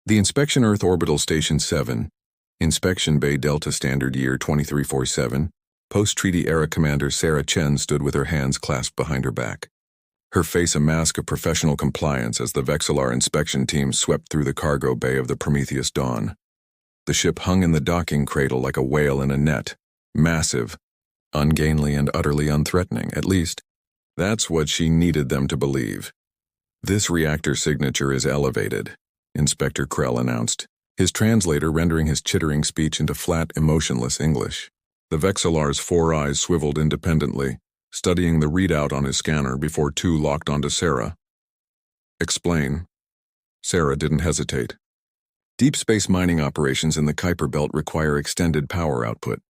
The Inspection Earth Orbital Station 7, Inspection Bay Delta Standard Year 2347, Post-Treaty Era Commander Sarah Chen stood with her hands clasped behind her back. Her face a mask of professional compliance as the Vexillar inspection team swept through the cargo bay of the Prometheus Dawn. The ship hung in the docking cradle like a whale in a net, massive, ungainly and utterly unthreatening, at least. That's what she needed them to believe. "This reactor signature is elevated," Inspector Krell announced, his translator rendering his chittering speech into flat, emotionless English. The Vexillar's 4 eyes swiveled independently, studying the readout on his scanner before 2 locked onto Sarah. "Explain." Sarah didn't hesitate. "Deep space mining operations in the Kuiper Belt require extended power output.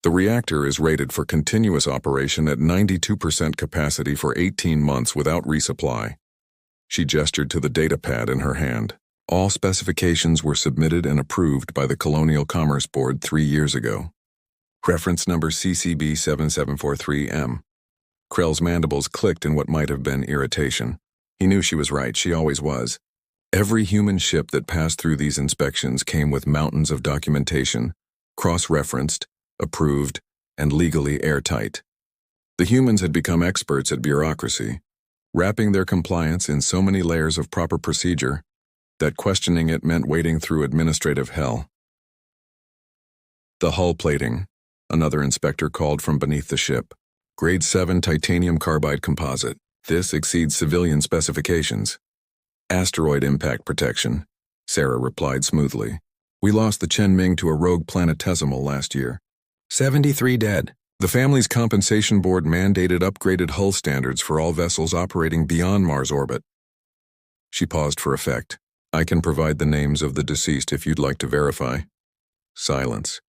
The reactor is rated for continuous operation at 92% capacity for 18 months without resupply." She gestured to the data pad in her hand. All specifications were submitted and approved by the Colonial Commerce Board 3 years ago. Reference number CCB7743M. Krell's mandibles clicked in what might have been irritation. He knew she was right, she always was. Every human ship that passed through these inspections came with mountains of documentation, cross-referenced, approved, and legally airtight. The humans had become experts at bureaucracy, wrapping their compliance in so many layers of proper procedure that questioning it meant wading through administrative hell. "The hull plating," another inspector called from beneath the ship. "Grade 7 titanium carbide composite. This exceeds civilian specifications." "Asteroid impact protection," Sarah replied smoothly. "We lost the Chen Ming to a rogue planetesimal last year. 73 dead. The family's compensation board mandated upgraded hull standards for all vessels operating beyond Mars orbit." She paused for effect. "I can provide the names of the deceased if you'd like to verify." Silence.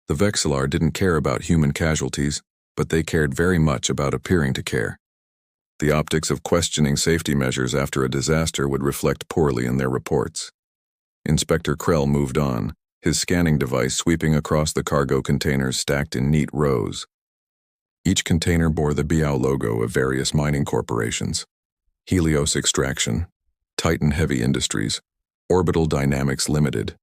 The Vexillar didn't care about human casualties, but they cared very much about appearing to care. The optics of questioning safety measures after a disaster would reflect poorly in their reports. Inspector Krell moved on, his scanning device sweeping across the cargo containers stacked in neat rows. Each container bore the Biao logo of various mining corporations: Helios Extraction, Titan Heavy Industries, Orbital Dynamics Limited.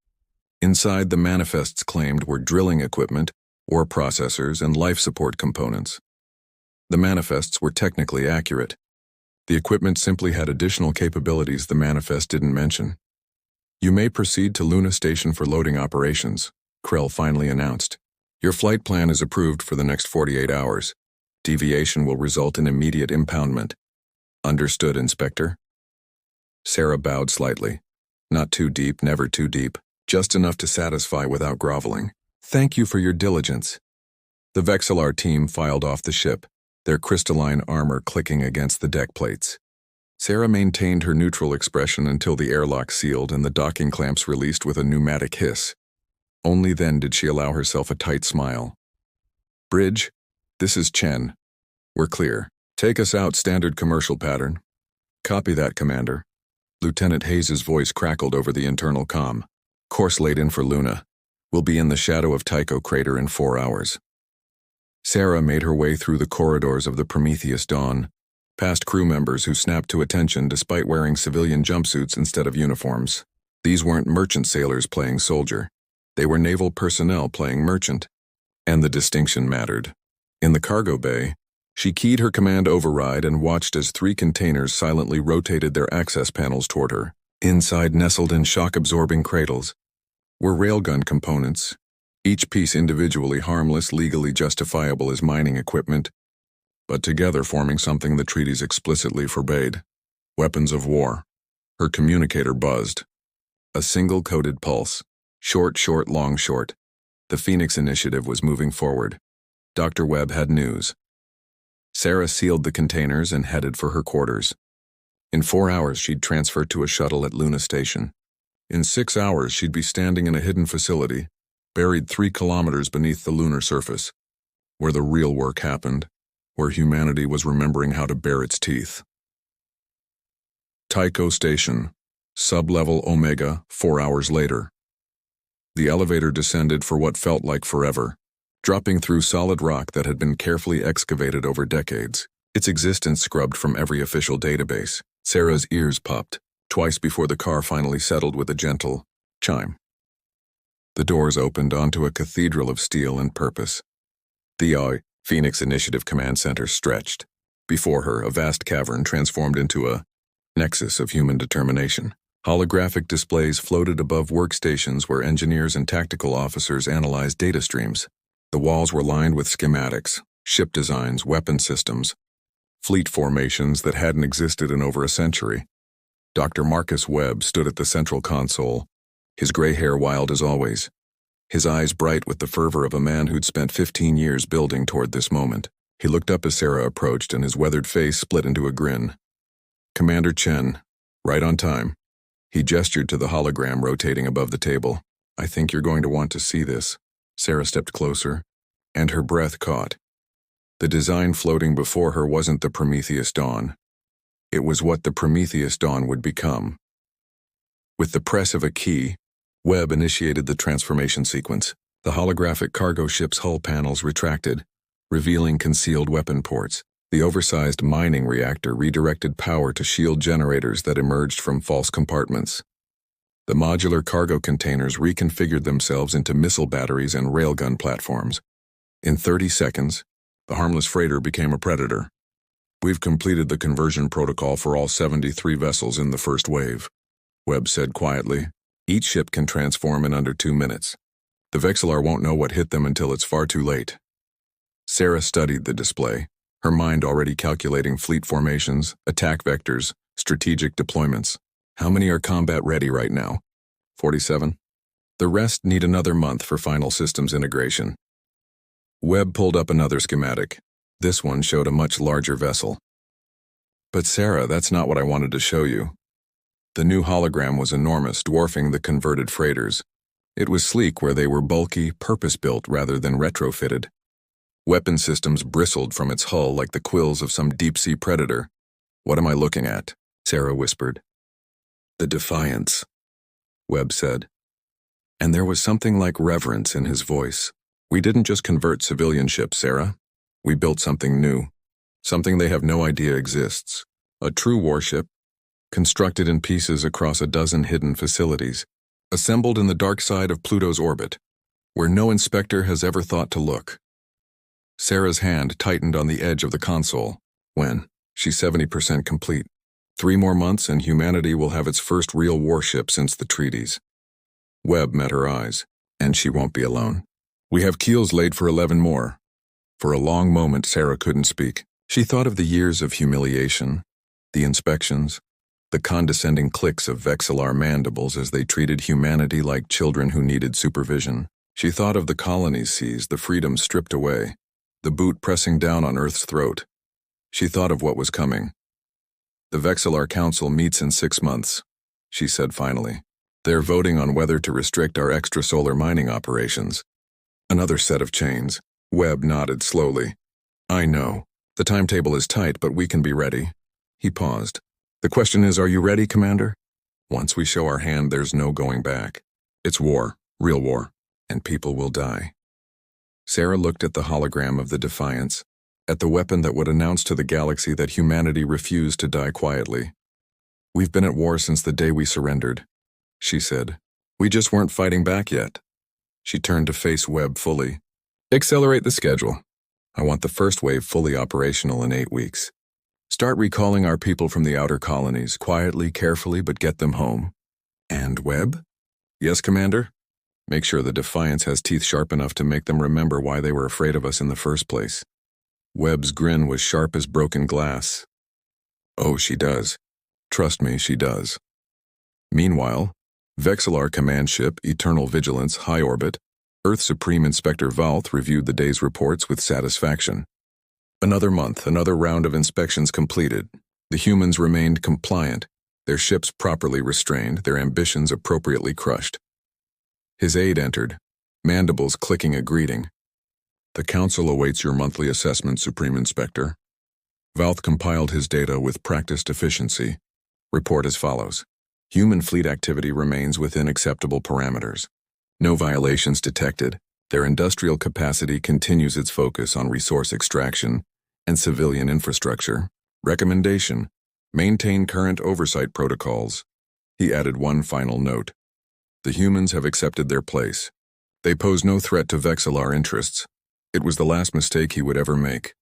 Inside, the manifests claimed were drilling equipment, ore processors, and life support components. The manifests were technically accurate. The equipment simply had additional capabilities the manifest didn't mention. "You may proceed to Luna Station for loading operations," Krell finally announced. "Your flight plan is approved for the next 48 hours. Deviation will result in immediate impoundment." "Understood, Inspector." Sarah bowed slightly. Not too deep, never too deep, just enough to satisfy without groveling. "Thank you for your diligence." The Vexillar team filed off the ship, their crystalline armor clicking against the deck plates. Sarah maintained her neutral expression until the airlock sealed and the docking clamps released with a pneumatic hiss. Only then did she allow herself a tight smile. "Bridge, this is Chen. We're clear. Take us out standard commercial pattern." "Copy that, Commander." Lieutenant Hayes' voice crackled over the internal comm. "Course laid in for Luna. We'll be in the shadow of Tycho Crater in 4 hours." Sarah made her way through the corridors of the Prometheus Dawn, past crew members who snapped to attention despite wearing civilian jumpsuits instead of uniforms. These weren't merchant sailors playing soldier. They were naval personnel playing merchant. And the distinction mattered. In the cargo bay, she keyed her command override and watched as 3 containers silently rotated their access panels toward her. Inside, nestled in shock-absorbing cradles, were railgun components, each piece individually harmless, legally justifiable as mining equipment, but together forming something the treaties explicitly forbade: weapons of war. Her communicator buzzed. A single coded pulse. Short, short, long, short. The Phoenix Initiative was moving forward. Dr. Webb had news. Sarah sealed the containers and headed for her quarters. In 4 hours, she'd transfer to a shuttle at Luna Station. In 6 hours, she'd be standing in a hidden facility, buried 3 kilometers beneath the lunar surface, where the real work happened, where humanity was remembering how to bare its teeth. Tycho Station, sub-level Omega, 4 hours later. The elevator descended for what felt like forever, dropping through solid rock that had been carefully excavated over decades, its existence scrubbed from every official database. Sarah's ears popped. twice before the car finally settled with a gentle chime. The doors opened onto a cathedral of steel and purpose. The Phoenix Initiative Command Center stretched. Before her, a vast cavern transformed into a nexus of human determination. Holographic displays floated above workstations where engineers and tactical officers analyzed data streams. The walls were lined with schematics, ship designs, weapon systems, fleet formations that hadn't existed in over a century. Dr. Marcus Webb stood at the central console, his gray hair wild as always, his eyes bright with the fervor of a man who'd spent 15 years building toward this moment. He looked up as Sarah approached, and his weathered face split into a grin. "Commander Chen, right on time." He gestured to the hologram rotating above the table. "I think you're going to want to see this." Sarah stepped closer, and her breath caught. The design floating before her wasn't the Prometheus Dawn. It was what the Prometheus Dawn would become. With the press of a key, Webb initiated the transformation sequence. The holographic cargo ship's hull panels retracted, revealing concealed weapon ports. The oversized mining reactor redirected power to shield generators that emerged from false compartments. The modular cargo containers reconfigured themselves into missile batteries and railgun platforms. In 30 seconds, the harmless freighter became a predator. "We've completed the conversion protocol for all 73 vessels in the first wave," Webb said quietly. "Each ship can transform in under 2 minutes. The Vexillar won't know what hit them until it's far too late." Sarah studied the display, her mind already calculating fleet formations, attack vectors, strategic deployments. "How many are combat ready right now?" 47. "The rest need another month for final systems integration." Webb pulled up another schematic. This one showed a much larger vessel. "But Sarah, that's not what I wanted to show you." The new hologram was enormous, dwarfing the converted freighters. It was sleek where they were bulky, purpose-built rather than retrofitted. Weapon systems bristled from its hull like the quills of some deep-sea predator. "What am I looking at?" Sarah whispered. "The Defiance," Webb said. And there was something like reverence in his voice. "We didn't just convert civilian ships, Sarah. We built something new. Something they have no idea exists. A true warship, constructed in pieces across a dozen hidden facilities, assembled in the dark side of Pluto's orbit, where no inspector has ever thought to look." Sarah's hand tightened on the edge of the console. "When?" "She's 70% complete. 3 more months and humanity will have its first real warship since the treaties." Webb met her eyes. "And she won't be alone. We have keels laid for 11 more. For a long moment, Sarah couldn't speak. She thought of the years of humiliation, the inspections, the condescending clicks of Vexillar mandibles as they treated humanity like children who needed supervision. She thought of the colonies seized, the freedom stripped away, the boot pressing down on Earth's throat. She thought of what was coming. "The Vexillar Council meets in 6 months," she said finally. "They're voting on whether to restrict our extrasolar mining operations." Another set of chains. Webb nodded slowly. "I know. The timetable is tight, but we can be ready." He paused. "The question is, are you ready, Commander? Once we show our hand, there's no going back. It's war, real war, and people will die." Sarah looked at the hologram of the Defiance, at the weapon that would announce to the galaxy that humanity refused to die quietly. "We've been at war since the day we surrendered," she said. "We just weren't fighting back yet." She turned to face Webb fully. "Accelerate the schedule. I want the first wave fully operational in 8 weeks. Start recalling our people from the outer colonies, quietly, carefully, but get them home." "And Webb?" "Yes, Commander. Make sure the Defiance has teeth sharp enough to make them remember why they were afraid of us in the first place." Webb's grin was sharp as broken glass. "Oh, she does. Trust me, she does." Meanwhile, Vexillar Command Ship Eternal Vigilance High Orbit, Earth Supreme Inspector Valth reviewed the day's reports with satisfaction. Another month, another round of inspections completed. The humans remained compliant, their ships properly restrained, their ambitions appropriately crushed. His aide entered, mandibles clicking a greeting. "The Council awaits your monthly assessment, Supreme Inspector." Valth compiled his data with practiced efficiency. Report as follows. Human fleet activity remains within acceptable parameters. No violations detected. Their industrial capacity continues its focus on resource extraction and civilian infrastructure. Recommendation: maintain current oversight protocols. He added one final note. The humans have accepted their place. They pose no threat to Vexillar interests. It was the last mistake he would ever make.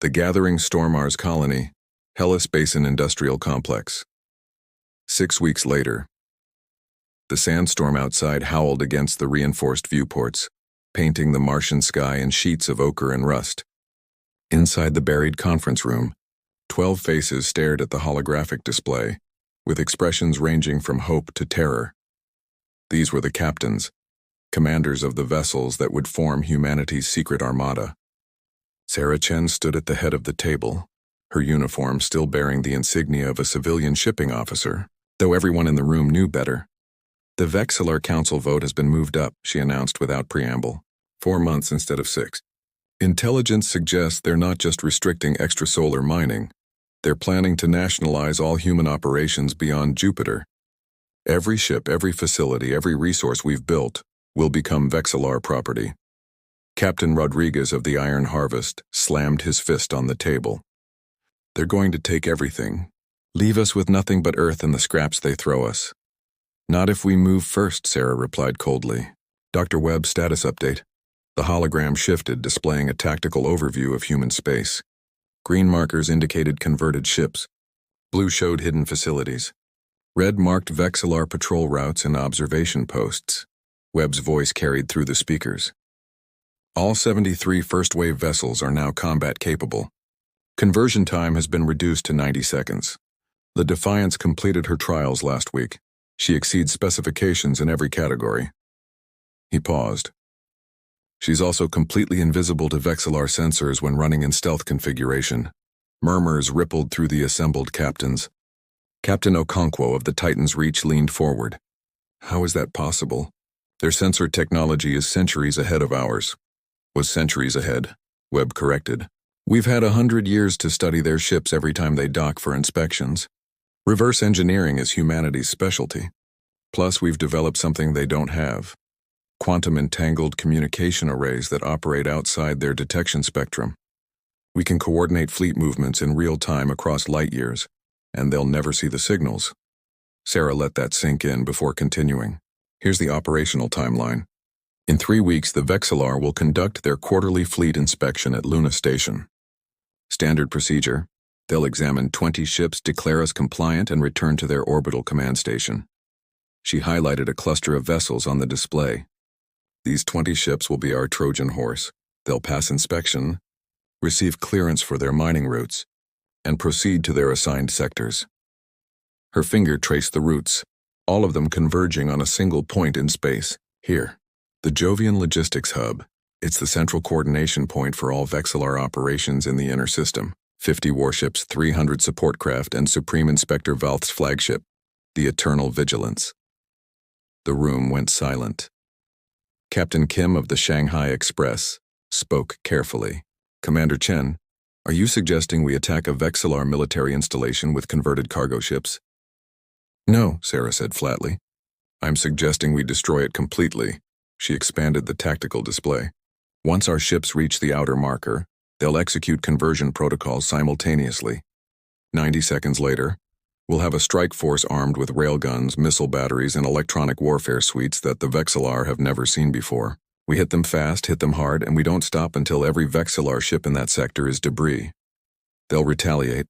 The gathering Stormars colony, Hellas Basin Industrial Complex. 6 weeks later. The sandstorm outside howled against the reinforced viewports, painting the Martian sky in sheets of ochre and rust. Inside the buried conference room, 12 faces stared at the holographic display, with expressions ranging from hope to terror. These were the captains, commanders of the vessels that would form humanity's secret armada. Sarah Chen stood at the head of the table, her uniform still bearing the insignia of a civilian shipping officer, though everyone in the room knew better. The Vexillar Council vote has been moved up, she announced without preamble. 4 months instead of 6. Intelligence suggests they're not just restricting extrasolar mining. They're planning to nationalize all human operations beyond Jupiter. Every ship, every facility, every resource we've built will become Vexillar property. Captain Rodriguez of the Iron Harvest slammed his fist on the table. They're going to take everything, leave us with nothing but earth and the scraps they throw us. Not if we move first, Sarah replied coldly. Dr. Webb's status update. The hologram shifted, displaying a tactical overview of human space. Green markers indicated converted ships. Blue showed hidden facilities. Red marked Vexillar patrol routes and observation posts. Webb's voice carried through the speakers. All 73 first-wave vessels are now combat-capable. Conversion time has been reduced to 90 seconds. The Defiance completed her trials last week. She exceeds specifications in every category. He paused. She's also completely invisible to Vexillar sensors when running in stealth configuration. Murmurs rippled through the assembled captains. Captain Okonkwo of the Titan's Reach leaned forward. How is that possible? Their sensor technology is centuries ahead of ours. Was centuries ahead, Webb corrected. We've had 100 years to study their ships every time they dock for inspections. Reverse engineering is humanity's specialty. Plus, we've developed something they don't have. Quantum-entangled communication arrays that operate outside their detection spectrum. We can coordinate fleet movements in real time across light years, and they'll never see the signals. Sarah let that sink in before continuing. Here's the operational timeline. In 3 weeks, the Vexillar will conduct their quarterly fleet inspection at Luna Station. Standard procedure. They'll examine 20 ships, declare us compliant, and return to their orbital command station. She highlighted a cluster of vessels on the display. These 20 ships will be our Trojan horse. They'll pass inspection, receive clearance for their mining routes, and proceed to their assigned sectors. Her finger traced the routes, all of them converging on a single point in space. Here. The Jovian Logistics Hub. It's the central coordination point for all Vexillar operations in the inner system. 50 warships, 300 support craft, and Supreme Inspector Valth's flagship, the Eternal Vigilance. The room went silent. Captain Kim of the Shanghai Express spoke carefully. Commander Chen, are you suggesting we attack a Vexillar military installation with converted cargo ships? No, Sarah said flatly. I'm suggesting we destroy it completely. She expanded the tactical display. Once our ships reach the outer marker, they'll execute conversion protocols simultaneously. 90 seconds later, we'll have a strike force armed with railguns, missile batteries, and electronic warfare suites that the Vexillar have never seen before. We hit them fast, hit them hard, and we don't stop until every Vexillar ship in that sector is debris. They'll retaliate,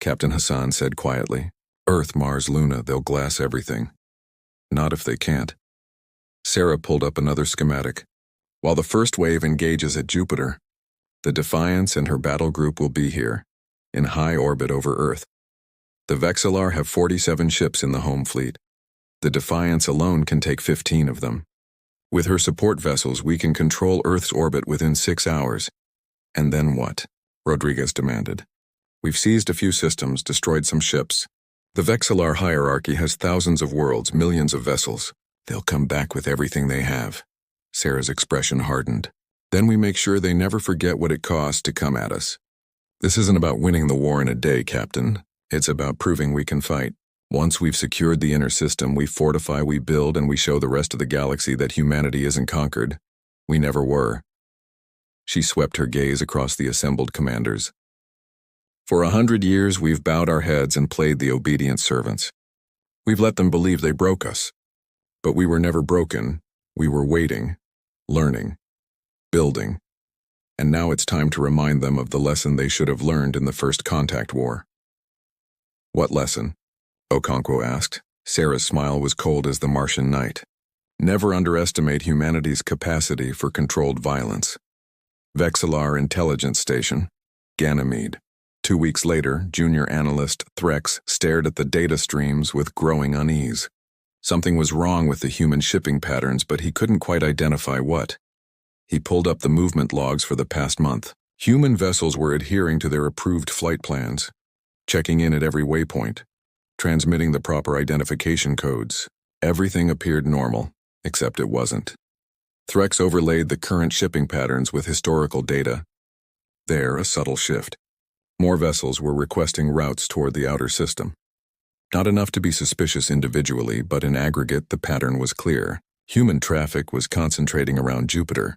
Captain Hassan said quietly. Earth, Mars, Luna, they'll glass everything. Not if they can't. Sarah pulled up another schematic. While the first wave engages at Jupiter, the Defiance and her battle group will be here, in high orbit over Earth. The Vexillar have 47 ships in the home fleet. The Defiance alone can take 15 of them. With her support vessels, we can control Earth's orbit within 6 hours. And then what? Rodriguez demanded. We've seized a few systems, destroyed some ships. The Vexillar hierarchy has thousands of worlds, millions of vessels. They'll come back with everything they have. Sarah's expression hardened. Then we make sure they never forget what it costs to come at us. This isn't about winning the war in a day, Captain. It's about proving we can fight. Once we've secured the inner system, we fortify, we build, and we show the rest of the galaxy that humanity isn't conquered. We never were. She swept her gaze across the assembled commanders. For 100 years, we've bowed our heads and played the obedient servants. We've let them believe they broke us. But we were never broken. We were waiting, learning, building. And now it's time to remind them of the lesson they should have learned in the first contact war. What lesson? Okonkwo asked. Sarah's smile was cold as the Martian night. Never underestimate humanity's capacity for controlled violence. Vexillar Intelligence Station, Ganymede. 2 weeks later, junior analyst Threx stared at the data streams with growing unease. Something was wrong with the human shipping patterns, but he couldn't quite identify what. He pulled up the movement logs for the past month. Human vessels were adhering to their approved flight plans, checking in at every waypoint, transmitting the proper identification codes. Everything appeared normal, except it wasn't. Threx overlaid the current shipping patterns with historical data. There, a subtle shift. More vessels were requesting routes toward the outer system. Not enough to be suspicious individually, but in aggregate the pattern was clear. Human traffic was concentrating around Jupiter.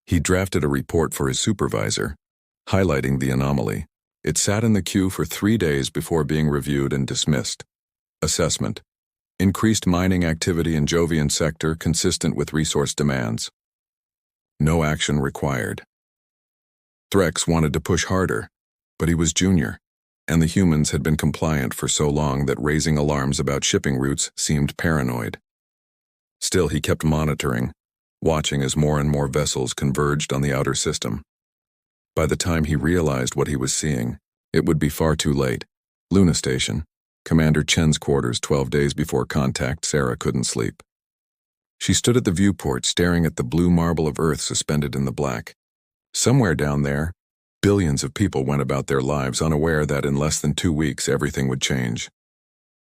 He drafted a report for his supervisor, highlighting the anomaly. It sat in the queue for 3 days before being reviewed and dismissed. Assessment: increased mining activity in Jovian sector consistent with resource demands. No action required. Threx wanted to push harder, but he was junior, and the humans had been compliant for so long that raising alarms about shipping routes seemed paranoid. Still, he kept monitoring, watching as more and more vessels converged on the outer system. By the time he realized what he was seeing, it would be far too late. Luna Station, Commander Chen's quarters 12 days before contact. Sarah couldn't sleep. She stood at the viewport staring at the blue marble of Earth suspended in the black. Somewhere down there, billions of people went about their lives unaware that in less than 2 weeks everything would change.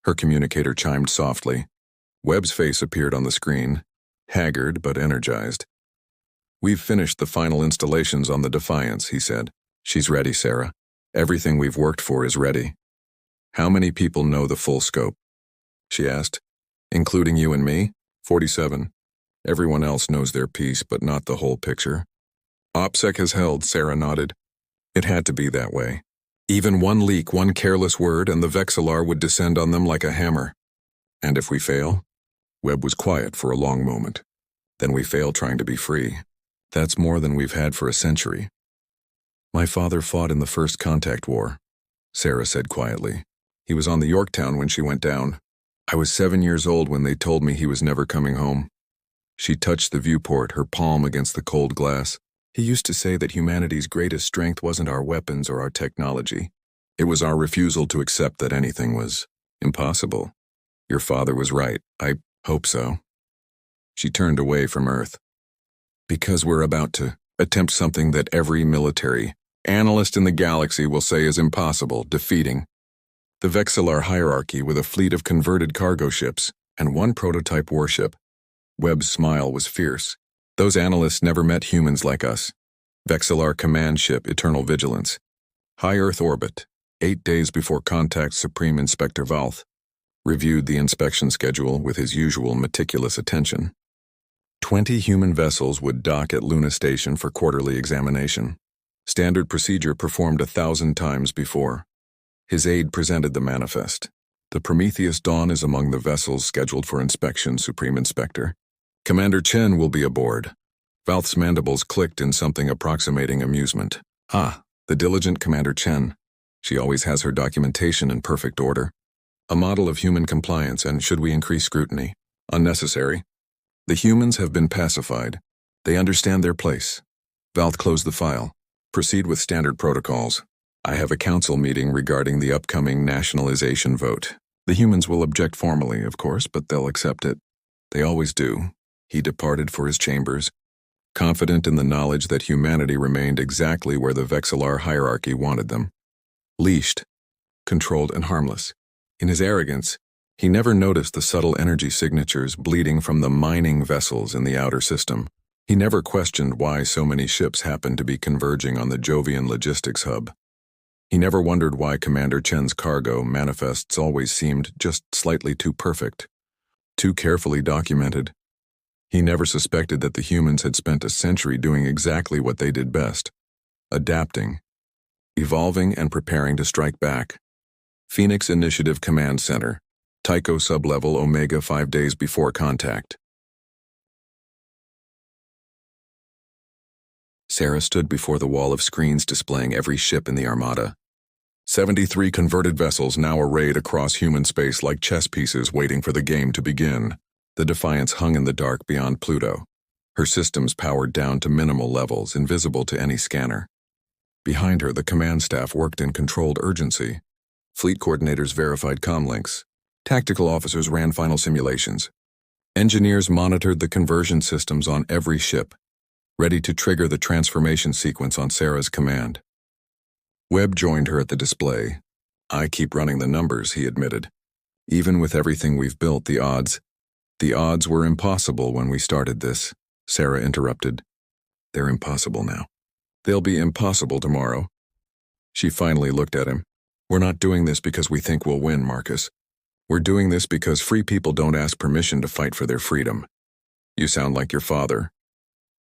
Her communicator chimed softly. Webb's face appeared on the screen, haggard but energized. "We've finished the final installations on the Defiance," he said. "She's ready, Sarah. Everything we've worked for is ready." "How many people know the full scope?" she asked. "Including you and me?" 47. "Everyone else knows their piece, but not the whole picture." "OPSEC has held," Sarah nodded. It had to be that way. Even one leak, one careless word, and the Vexillar would descend on them like a hammer. "And if we fail?" Webb was quiet for a long moment. "Then we fail trying to be free. That's more than we've had for a century." "My father fought in the first contact war," Sarah said quietly. "He was on the Yorktown when she went down. I was 7 years old when they told me he was never coming home." She touched the viewport, her palm against the cold glass. "He used to say that humanity's greatest strength wasn't our weapons or our technology. It was our refusal to accept that anything was impossible. Your father was right. I hope so." She turned away from Earth. "Because we're about to attempt something that every military analyst in the galaxy will say is impossible, defeating the Vexillar hierarchy with a fleet of converted cargo ships and one prototype warship." Webb's smile was fierce. "Those analysts never met humans like us. Vexillar command ship Eternal Vigilance. High Earth orbit, 8 days before contact. Supreme Inspector Valth reviewed the inspection schedule with his usual meticulous attention. 20 human vessels would dock at Luna Station for quarterly examination. Standard procedure performed 1,000 times before. His aide presented the manifest. "The Prometheus Dawn is among the vessels scheduled for inspection, Supreme Inspector. Commander Chen will be aboard." Valth's mandibles clicked in something approximating amusement. "Ah, the diligent Commander Chen. She always has her documentation in perfect order. A model of human compliance, and should we increase scrutiny? Unnecessary. The humans have been pacified. They understand their place." Valth closed the file. "Proceed with standard protocols. I have a council meeting regarding the upcoming nationalization vote. The humans will object formally, of course, but they'll accept it. They always do." He departed for his chambers, confident in the knowledge that humanity remained exactly where the Vexillar hierarchy wanted them. Leashed, controlled, and harmless. In his arrogance, he never noticed the subtle energy signatures bleeding from the mining vessels in the outer system. He never questioned why so many ships happened to be converging on the Jovian logistics hub. He never wondered why Commander Chen's cargo manifests always seemed just slightly too perfect, too carefully documented. He never suspected that the humans had spent a century doing exactly what they did best, adapting, evolving and preparing to strike back. Phoenix Initiative Command Center, Tycho Sublevel Omega 5 days before contact. Sarah stood before the wall of screens displaying every ship in the Armada. 73 converted vessels now arrayed across human space like chess pieces waiting for the game to begin. The Defiance hung in the dark beyond Pluto, her systems powered down to minimal levels, invisible to any scanner. Behind her, the command staff worked in controlled urgency. Fleet coordinators verified comlinks. Tactical officers ran final simulations. Engineers monitored the conversion systems on every ship, ready to trigger the transformation sequence on Sarah's command. Webb joined her at the display. "I keep running the numbers," he admitted. "Even with everything we've built, the odds were impossible when we started this," Sarah interrupted. "They're impossible now. They'll be impossible tomorrow." She finally looked at him. "We're not doing this because we think we'll win, Marcus. We're doing this because free people don't ask permission to fight for their freedom." "You sound like your father."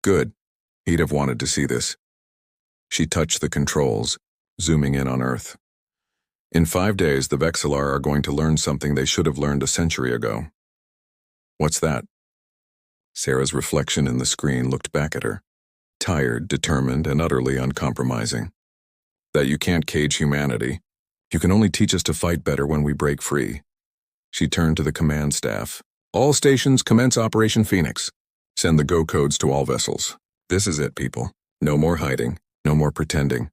"Good. He'd have wanted to see this." She touched the controls, zooming in on Earth. "In 5 days, the Vexillar are going to learn something they should have learned a century ago." "What's that?" Sarah's reflection in the screen looked back at her, tired, determined, and utterly uncompromising. "That you can't cage humanity. You can only teach us to fight better when we break free." She turned to the command staff. "All stations commence Operation Phoenix. Send the go codes to all vessels. This is it, people. No more hiding, no more pretending."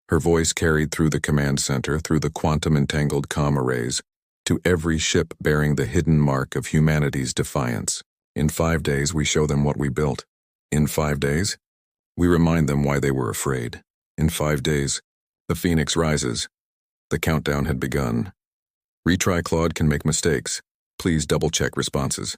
Her voice carried through the command center, through the quantum-entangled comm arrays, to every ship bearing the hidden mark of humanity's defiance. "In 5 days, we show them what we built. In 5 days, we remind them why they were afraid. In 5 days, the Phoenix rises." The countdown had begun. "Retry Claude can make mistakes. Please double-check responses."